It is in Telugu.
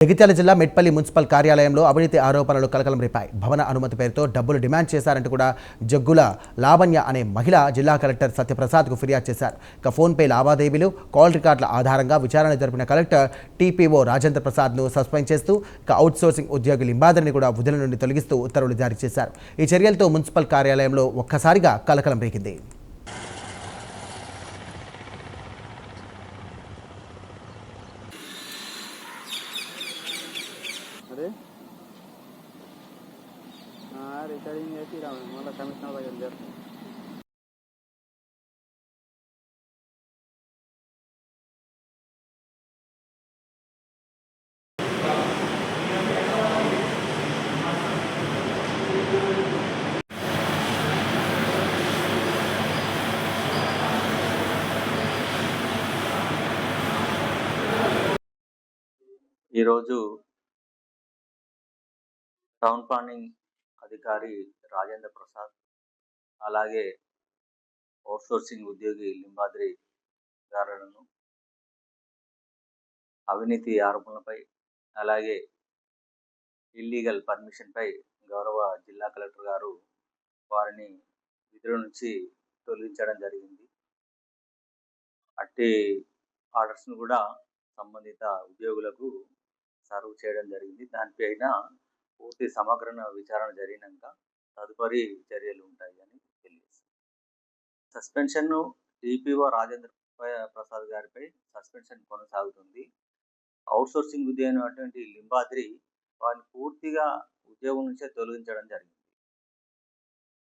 జగిత్యాల జిల్లా మెట్పల్లి మున్సిపల్ కార్యాలయంలో అవినీతి ఆరోపణలు కలకలం రేపాయి. భవన అనుమతి పేరుతో డబ్బులు డిమాండ్ చేశారంటూ కూడా జగ్గుల లావణ్య అనే మహిళ జిల్లా కలెక్టర్ సత్యప్రసాద్కు ఫిర్యాదు చేశారు. ఇక ఫోన్పే లావాదేవీలు, కాల్ రికార్డుల ఆధారంగా విచారణ జరిపిన కలెక్టర్ టీపీఓ రాజేంద్ర ప్రసాద్ను సస్పెండ్ చేస్తూ ఇక అవుట్సోర్సింగ్ ఉద్యోగి లింబాద్రిని కూడా విధుల నుండి తొలగిస్తూ ఉత్తర్వులు జారీ చేశారు. ఈ చర్యలతో మున్సిపల్ కార్యాలయంలో ఒక్కసారిగా కలకలం రేగింది. రికార్డింగ్ చేసి మళ్ళీ కమిషనర్ దగ్గర చేస్తాం. ఈరోజు టౌన్ ప్లానింగ్ అధికారి రాజేంద్ర ప్రసాద్, అలాగే అవుట్సోర్సింగ్ ఉద్యోగి లింబాద్రి గారులను అవినీతి ఆరోపణలపై, అలాగే ఇల్లీగల్ పర్మిషన్పై గౌరవ జిల్లా కలెక్టర్ గారు వారిని విధుల నుంచి తొలగించడం జరిగింది. అట్టి ఆర్డర్స్ను కూడా సంబంధిత ఉద్యోగులకు సర్వ్ చేయడం జరిగింది. దానిపైన పూర్తి సమగ్ర విచారణ జరిగినాక తదుపరి చర్యలు ఉంటాయని తెలియజేస్తుంది. సస్పెన్షన్ టీపీఓ రాజేంద్ర ప్రసాద్ గారిపై సస్పెన్షన్ కొనసాగుతుంది. అవుట్సోర్సింగ్ ఉద్యోగి అయినటువంటి లింబాద్రి వారిని పూర్తిగా ఉద్యోగం నుంచే తొలగించడం జరిగింది.